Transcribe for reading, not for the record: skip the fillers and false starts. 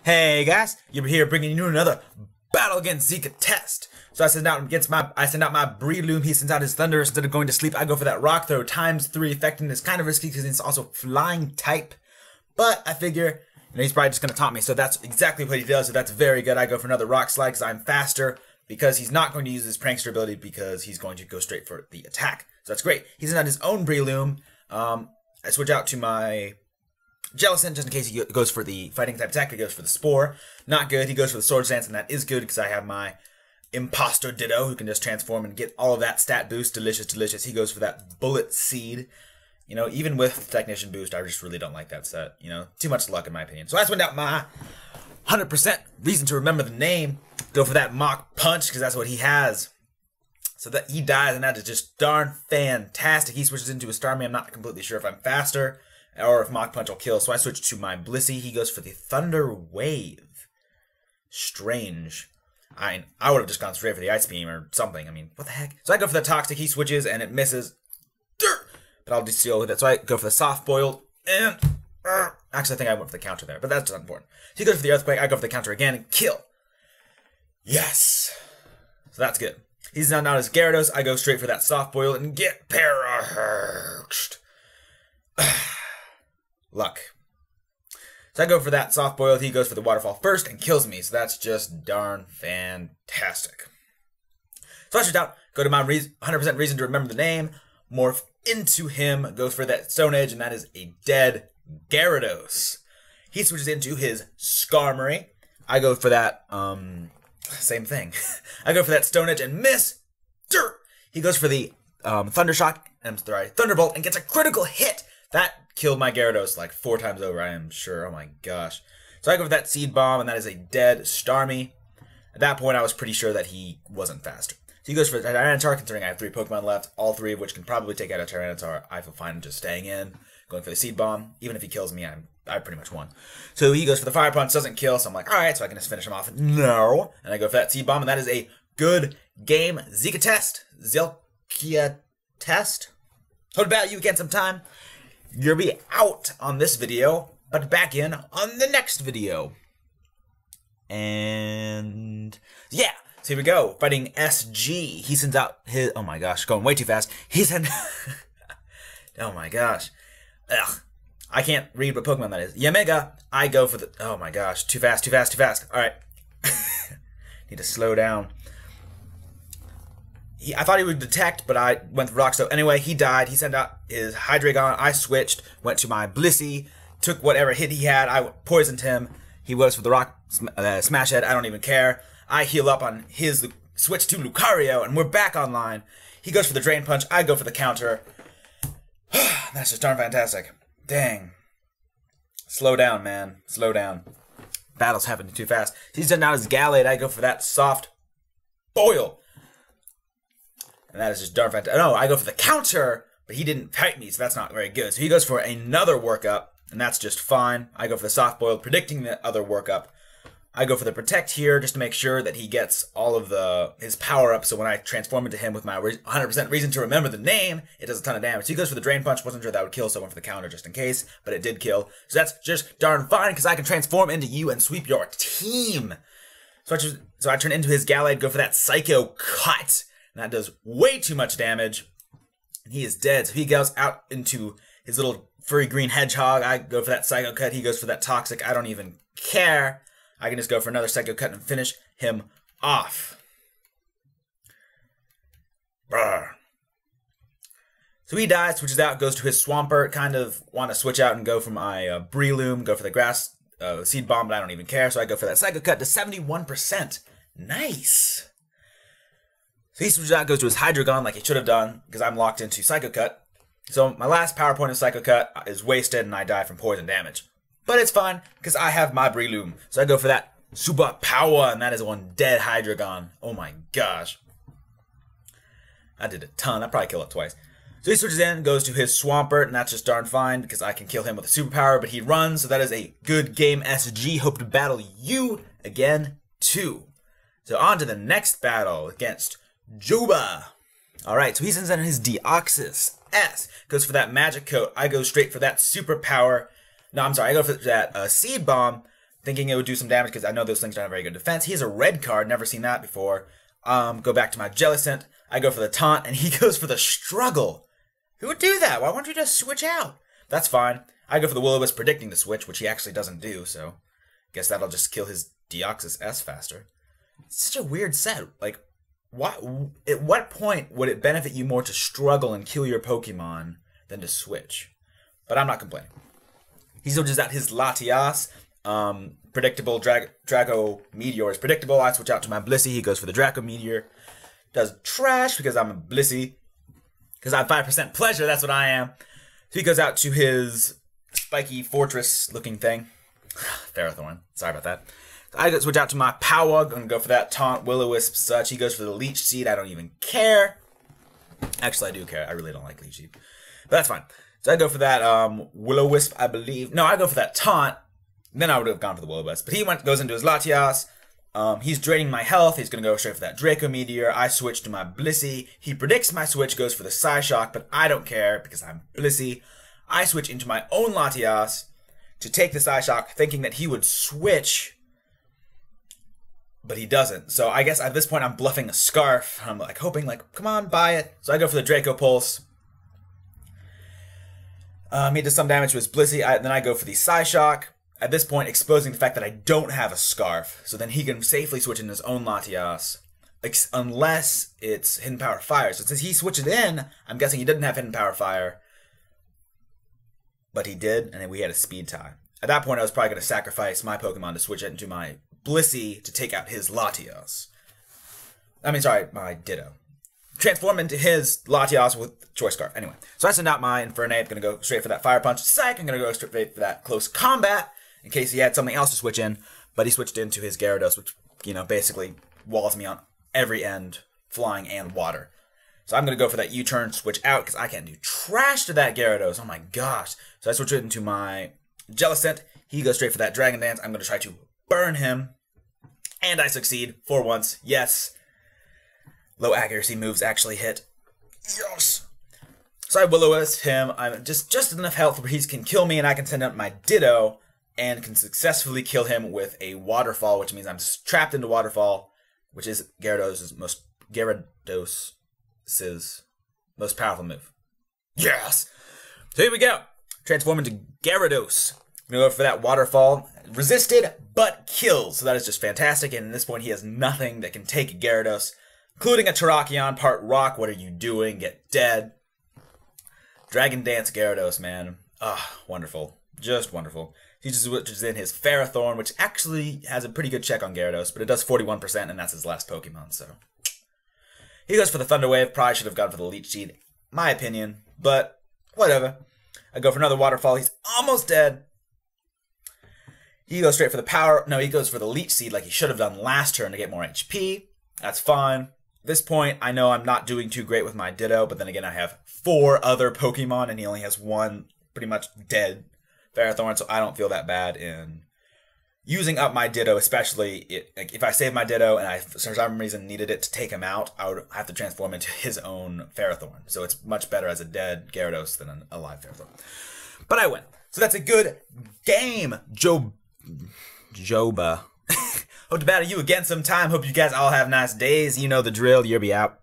Hey guys, Yirby here bringing you another battle against Zelkia test. So I send out my Breloom, he sends out his Thunder. Instead of going to sleep, I go for that Rock Throw ×3 effectiveness. Kind of risky because it's also flying type. But I figure, he's probably just going to taunt me. So that's exactly what he does, so that's very good. I go for another Rock Slide because I'm faster. Because he's not going to use his Prankster ability because he's going to go straight for the attack. So that's great. He sends out his own Breloom. I switch out to my Jellicent just in case he goes for the fighting type attack. He goes for the Spore. Not good. He goes for the Swords Dance, and that is good because I have my Imposter Ditto who can just transform and get all of that stat boost. Delicious, delicious. He goes for that Bullet Seed. You know, even with Technician Boost, I just really don't like that set. You know, too much luck in my opinion. So I switched out my 100% reason to remember the name. Go for that Mach Punch because that's what he has. So that he dies, and that is just darn fantastic. He switches into a Starmie. I'm not completely sure if I'm faster or if Mach Punch will kill. So I switch to my Blissey. He goes for the Thunder Wave. Strange. I would have just gone straight for the Ice Beam or something. I mean, what the heck? So I go for the Toxic. He switches and it misses. But I'll just deal with it. So I go for the Soft Boiled and actually I think I went for the counter there, but that's not important. So he goes for the Earthquake. I go for the counter again and kill. Yes. So that's good. He's now his Gyarados. I go straight for that Soft Boil and get paraherxed. Luck. So I go for that Soft Boil. He goes for the Waterfall first and kills me. So that's just darn fantastic. So I switch out. Go to my 100% reason to remember the name. Morph into him. Goes for that Stone Edge, and that is a dead Gyarados. He switches into his Skarmory. I go for that, same thing. I go for that Stone Edge and miss. He goes for the Thunderbolt and gets a critical hit. That killed my Gyarados like 4 times over, I am sure. Oh my gosh. So I go for that Seed Bomb, and that is a dead Starmie. At that point, I was pretty sure that he wasn't faster. So he goes for the Tyranitar, considering I have 3 Pokemon left, all 3 of which can probably take out a Tyranitar. I feel fine just staying in, going for the Seed Bomb. Even if he kills me, I pretty much won. So he goes for the Fire Punch, doesn't kill, so I'm like, alright, so I can just finish him off. No! And I go for that Seed Bomb, and that is a good game. Zelkia test. Zelkia test. Hope to battle you again sometime. You'll be out on this video, but back in on the next video. And yeah, so here we go. Fighting SG. He sends out his, oh my gosh, going way too fast. He sent, oh my gosh. Ugh. I can't read what Pokemon that is. Yamega. I go for the, oh my gosh, too fast, too fast, too fast. All right. Need to slow down. I thought he would detect, but I went for Rock Stone. Anyway, he died. He sent out his Hydreigon. I switched, went to my Blissey, took whatever hit he had. I poisoned him. He was for the Rock Smash Head. I don't even care. I heal up on his switch to Lucario, and we're back online. He goes for the Drain Punch. I go for the counter. That's just darn fantastic. Dang. Slow down, man. Slow down. Battle's happening too fast. He's done out his Gallade. I go for that Soft Boil. And that is just darn fantastic. No, I go for the counter, but he didn't fight me, so that's not very good. So he goes for another workup, and that's just fine. I go for the Soft Boil, predicting the other workup. I go for the Protect here, just to make sure that he gets all of his power-ups, so when I transform into him with my 100% reason to remember the name, it does a ton of damage. So he goes for the Drain Punch. Wasn't sure that would kill, so I went for the counter just in case, but it did kill. So that's just darn fine, because I can transform into you and sweep your team. So I turn into his Gallade, go for that Psycho Cut. And that does way too much damage. And he is dead. So he goes out into his little furry green hedgehog. I go for that Psycho Cut. He goes for that Toxic. I don't even care. I can just go for another Psycho Cut and finish him off. Brr. So he dies, switches out, goes to his Swampert. Kind of want to switch out and go for my Breloom. Go for the Grass Seed Bomb, but I don't even care. So I go for that Psycho Cut to 71%. Nice. So he switches out, goes to his Hydreigon like he should have done, because I'm locked into Psycho Cut. So my last power point of Psycho Cut is wasted, and I die from poison damage. But it's fine, because I have my Breloom. So I go for that Super Power, and that is one dead Hydreigon. Oh my gosh. I did a ton. I probably killed it twice. So he switches in, goes to his Swampert, and that's just darn fine, because I can kill him with a superpower, but he runs, so that is a good game, SG. Hope to battle you again, too. So on to the next battle against Jouba. Alright, so he sends in his Deoxys S. Goes for that Magic Coat. I go straight for that Superpower. No, I'm sorry. I go for that Seed Bomb. thinking it would do some damage because I know those things don't have very good defense. He has a red card, never seen that before. Go back to my Jellicent. I go for the taunt, and he goes for the struggle. Who would do that? Why won't you just switch out? That's fine. I go for the Will-O-Wisp predicting the switch, which he actually doesn't do, so guess that'll just kill his Deoxys S faster. It's such a weird set. Like, at what point would it benefit you more to struggle and kill your Pokemon than to switch? But I'm not complaining. He switches out his Latios. Predictable Draco Meteor is predictable. I switch out to my Blissey. He goes for the Draco Meteor. Does trash because I'm a Blissey. Because I'm 5% pleasure, that's what I am. So he goes out to his spiky fortress looking thing. Ferrothorn. Sorry about that. I switch out to my Powug. I'm going to go for that taunt, Will-O-Wisp, such. He goes for the Leech Seed. I don't even care. Actually, I do care. I really don't like Leech Seed. But that's fine. So I go for that Will-O-Wisp, I believe. No, I go for that taunt. Then I would have gone for the Will-O-Wisp. But he goes into his Latios. He's draining my health. He's going to go straight for that Draco Meteor. I switch to my Blissey. He predicts my switch, goes for the Psyshock, but I don't care because I'm Blissey. I switch into my own Latios to take the Psyshock, thinking that he would switch, but he doesn't. So I guess at this point I'm bluffing a Scarf. I'm like hoping, like, come on, buy it. So I go for the Draco Pulse. He does some damage to his Blissey. Then I go for the Psyshock. At this point, exposing the fact that I don't have a Scarf. So then he can safely switch in his own Latios. Unless it's Hidden Power Fire. So since he switched it in, I'm guessing he didn't have Hidden Power Fire. But he did, and then we had a speed tie. At that point, I was probably going to sacrifice my Pokemon to switch it into my Blissey to take out his Latios. I mean, sorry, my Ditto. Transform into his Latios with Choice Scarf. Anyway, so I send out my Infernape. I'm going to go straight for that Fire Punch. Psych, I'm going to go straight for that Close Combat, in case he had something else to switch in. But he switched into his Gyarados, which, you know, basically walls me on every end, flying and water. So I'm going to go for that U-turn, switch out, because I can't do trash to that Gyarados. Oh my gosh. So I switch it into my Jellicent. He goes straight for that Dragon Dance. I'm going to try to burn him. And I succeed for once. Yes. Low accuracy moves actually hit. Yes. So I Will-O-Wisp him. I'm just enough health where he can kill me, and I can send out my Ditto and can successfully kill him with a Waterfall, which means I'm trapped into Waterfall, which is Gyarados' most powerful move. Yes! So here we go. Transform into Gyarados. I'm going to go for that Waterfall. Resisted, but kills. So that is just fantastic. And at this point, he has nothing that can take Gyarados, including a Terrakion, part rock. What are you doing? Get dead. Dragon Dance Gyarados, man. Ah, wonderful. Just wonderful. He just switches in his Ferrothorn, which actually has a pretty good check on Gyarados, but it does 41%, and that's his last Pokemon, so. He goes for the Thunder Wave. Probably should have gone for the Leech Seed, my opinion, but whatever. I go for another Waterfall. He's almost dead. He goes straight for the Power. No, he goes for the Leech Seed like he should have done last turn to get more HP. That's fine. At this point, I know I'm not doing too great with my Ditto, but then again, I have 4 other Pokemon, and he only has 1 pretty much dead Ferrothorn, so I don't feel that bad in using up my Ditto, especially like if I save my Ditto and I, for some reason, needed it to take him out, I would have to transform into his own Ferrothorn. So it's much better as a dead Gyarados than an alive Ferrothorn. But I win. So that's a good game, Jouba. Hope to battle you again sometime. Hope you guys all have nice days. You know the drill. Yirby out.